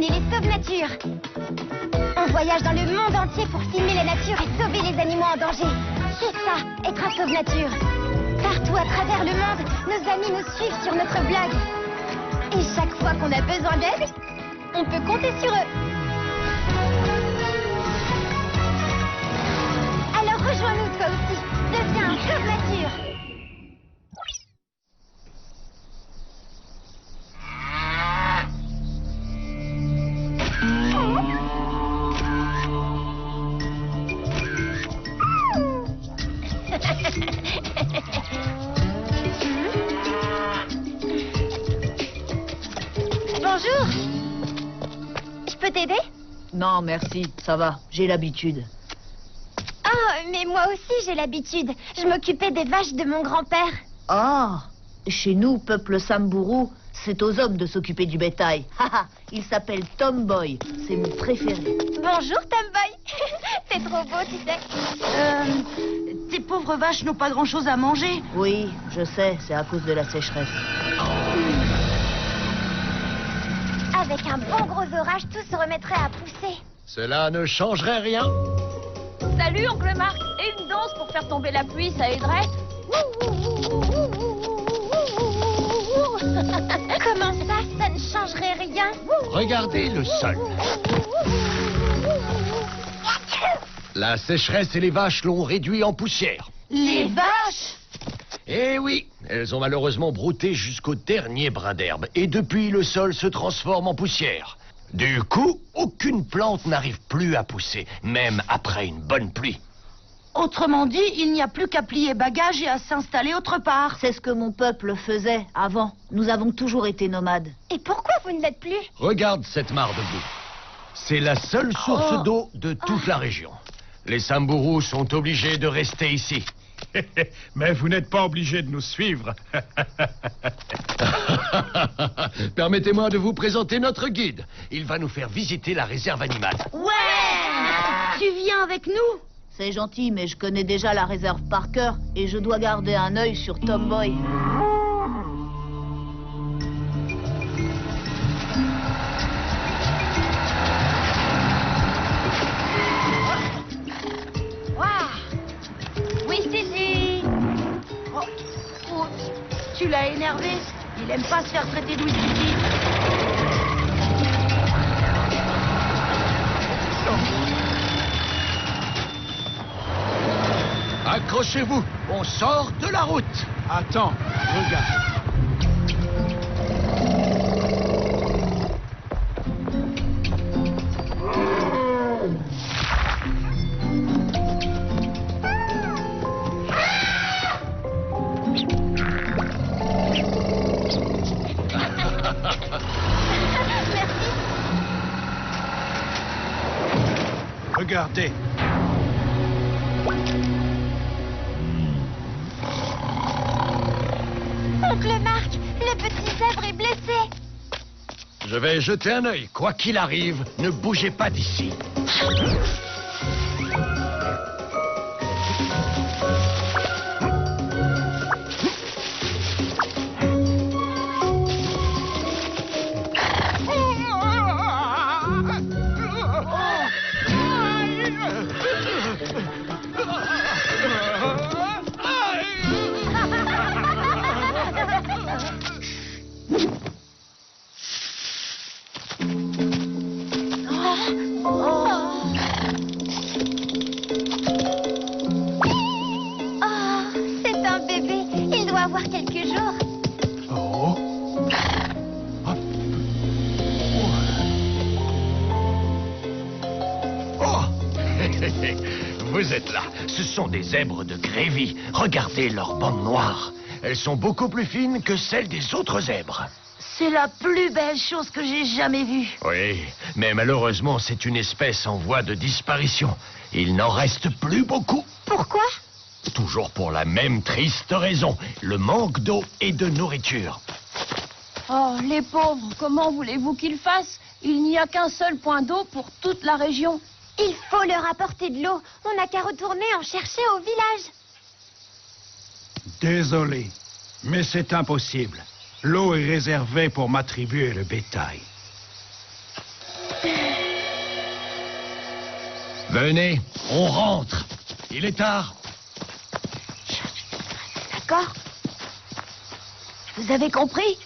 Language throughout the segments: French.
est les Sauve Nature. On voyage dans le monde entier pour filmer la nature et sauver les animaux en danger. C'est ça, être un Sauve Nature. Partout à travers le monde, nos amis nous suivent sur notre blog. Et chaque fois qu'on a besoin d'aide, on peut compter sur eux. Alors rejoins-nous toi aussi. Deviens un Sauve Nature. Bonjour. Je peux t'aider? Non, merci, ça va, j'ai l'habitude. Oh, mais moi aussi j'ai l'habitude. Je m'occupais des vaches de mon grand-père. Ah, chez nous, peuple Samburu, c'est aux hommes de s'occuper du bétail. Haha, il s'appelle Tomboy, c'est mon préféré. Bonjour, Tomboy. T'es trop beau, tu sais. Tes pauvres vaches n'ont pas grand-chose à manger. Oui, je sais, c'est à cause de la sécheresse. Avec un bon gros orage, tout se remettrait à pousser. Cela ne changerait rien. Salut, oncle Marc. Et une danse pour faire tomber la pluie, ça aiderait? Comment ça ne changerait rien? Regardez le sol. La sécheresse et les vaches l'ont réduit en poussière. Les vaches? Eh oui, elles ont malheureusement brouté jusqu'au dernier brin d'herbe. Et depuis, le sol se transforme en poussière. Du coup, aucune plante n'arrive plus à pousser, même après une bonne pluie. Autrement dit, il n'y a plus qu'à plier bagages et à s'installer autre part. C'est ce que mon peuple faisait avant. Nous avons toujours été nomades. Et pourquoi vous ne l'êtes plus? Regarde cette mare de boue. C'est la seule source d'eau de toute la région. Les Samburu sont obligés de rester ici. Mais vous n'êtes pas obligé de nous suivre. Permettez-moi de vous présenter notre guide. Il va nous faire visiter la réserve animale. Ouais! Tu viens avec nous? C'est gentil, mais je connais déjà la réserve par cœur et je dois garder un œil sur Tomboy. Tu l'as énervé. Il aime pas se faire traiter de whisky. Accrochez-vous, on sort de la route. Attends, regarde. Regardez. Oncle Marc, le petit zèbre est blessé. Je vais jeter un œil. Quoi qu'il arrive, ne bougez pas d'ici. Vous êtes là. Ce sont des zèbres de Grévy. Regardez leurs bandes noires. Elles sont beaucoup plus fines que celles des autres zèbres. C'est la plus belle chose que j'ai jamais vue. Oui, mais malheureusement, c'est une espèce en voie de disparition. Il n'en reste plus beaucoup. Pourquoi? Toujours pour la même triste raison, le manque d'eau et de nourriture. Oh, les pauvres, comment voulez-vous qu'ils fassent? Il n'y a qu'un seul point d'eau pour toute la région. Il faut leur apporter de l'eau. On n'a qu'à retourner en chercher au village. Désolé, mais c'est impossible. L'eau est réservée pour ma tribu et le bétail. Venez, on rentre. Il est tard. D'accord? Vous avez compris?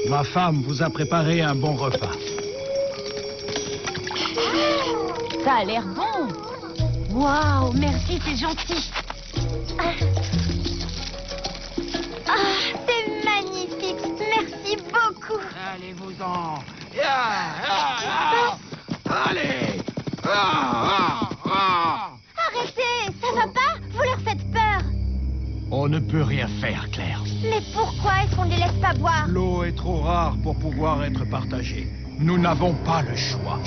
Ma femme vous a préparé un bon repas. Ça a l'air bon. Waouh, merci, c'est gentil. C'est magnifique. Merci beaucoup. Allez-vous-en. Allez. Arrêtez, ça va pas? Vous leur faites peur. On ne peut rien faire, Claire. Mais pourquoi est-ce qu'on ne les laisse pas boire? L'eau est trop rare pour pouvoir être partagée. Nous n'avons pas le choix.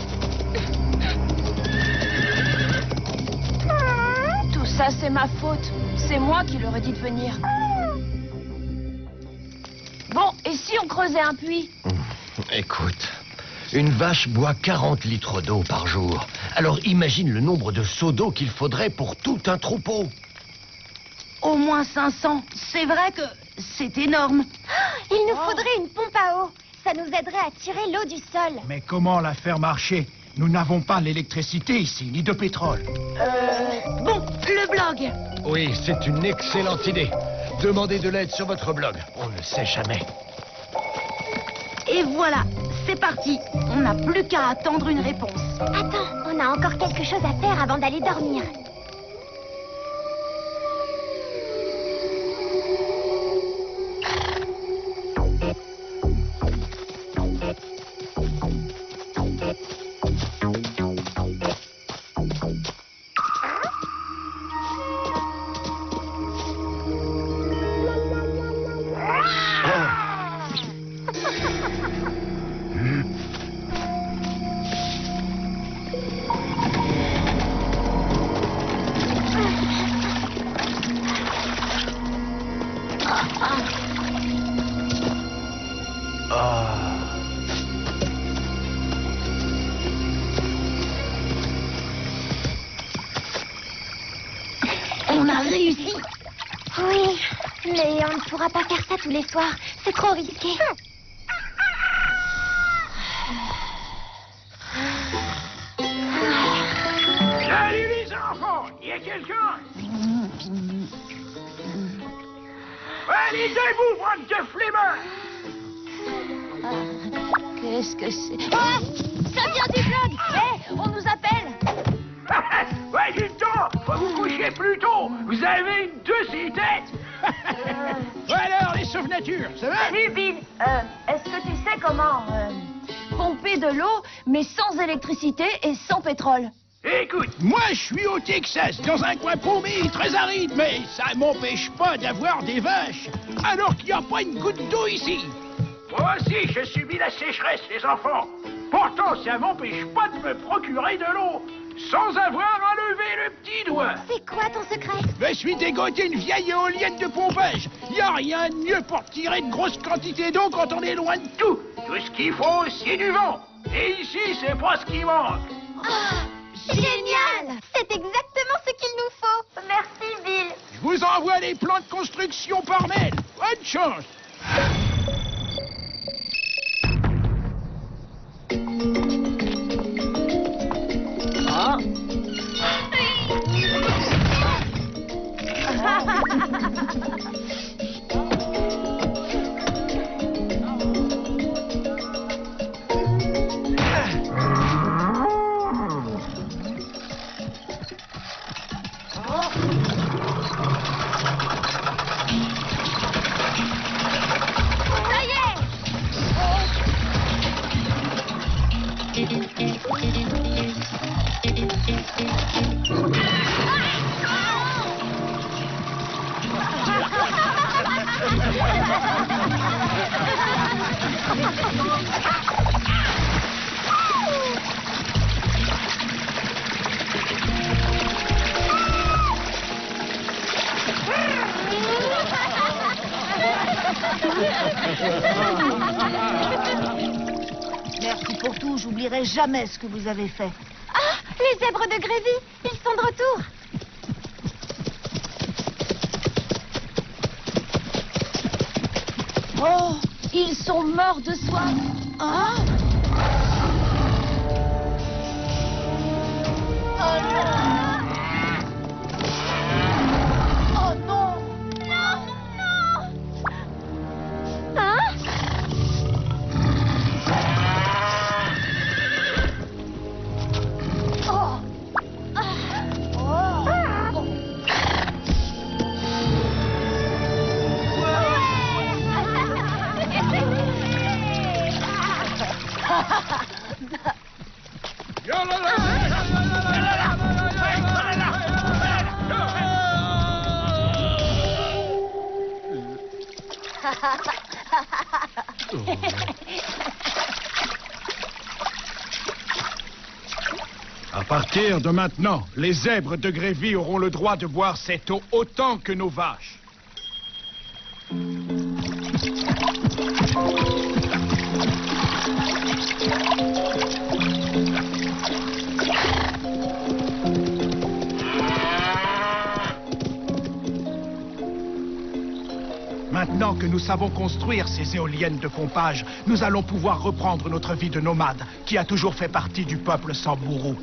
Tout ça, c'est ma faute. C'est moi qui leur ai dit de venir. Bon, et si on creusait un puits? Écoute, une vache boit 40 litres d'eau par jour. Alors imagine le nombre de seaux d'eau qu'il faudrait pour tout un troupeau. Au moins 500. C'est vrai que c'est énorme. Il nous faudrait une pompe à eau. Ça nous aiderait à tirer l'eau du sol. Mais comment la faire marcher? Nous n'avons pas l'électricité ici, ni de pétrole. Bon, le blog. Oui, c'est une excellente idée. Demandez de l'aide sur votre blog. On ne sait jamais. Et voilà, c'est parti. On n'a plus qu'à attendre une réponse. Attends, on a encore quelque chose à faire avant d'aller dormir. On a réussi. Oui, mais on ne pourra pas faire ça tous les soirs. C'est trop risqué. Salut les enfants, y a quelqu'un? Allez, debout, bande de flemmards! Qu'est-ce que c'est? Ah! Ça vient du blog! Hé, on nous appelle! Ouais, du temps, faut vous coucher plus tôt. Vous avez une deuxième-tête. Alors, les sauve-nature, ça va? Salut, Bill! Est-ce que tu sais comment pomper de l'eau, mais sans électricité et sans pétrole? Écoute, moi je suis au Texas, dans un coin paumé, très aride, mais ça m'empêche pas d'avoir des vaches, alors qu'il n'y a pas une goutte d'eau ici. Moi aussi, je subis la sécheresse, les enfants. Pourtant, ça m'empêche pas de me procurer de l'eau, sans avoir à lever le petit doigt. C'est quoi ton secret? Je me suis dégoté une vieille éolienne de pompage. Y a rien de mieux pour tirer de grosses quantités d'eau quand on est loin de tout. Tout ce qu'il faut, c'est du vent. Et ici, c'est pas ce qui manque. Ah, génial! C'est exactement ce qu'il nous faut. Merci, Bill. Je vous envoie les plans de construction par mail. Bonne chance. Ah. Ça y est! Merci pour tout, j'oublierai jamais ce que vous avez fait. Ah, les zèbres de Grévy, ils sont de retour. Oh, Ils sont morts de soif. Hein? Oh non! Non, non! Hein? Oh! À partir de maintenant, les zèbres de Grévy auront le droit de boire cette eau autant que nos vaches. Maintenant que nous savons construire ces éoliennes de pompage, nous allons pouvoir reprendre notre vie de nomade, qui a toujours fait partie du peuple Samburu.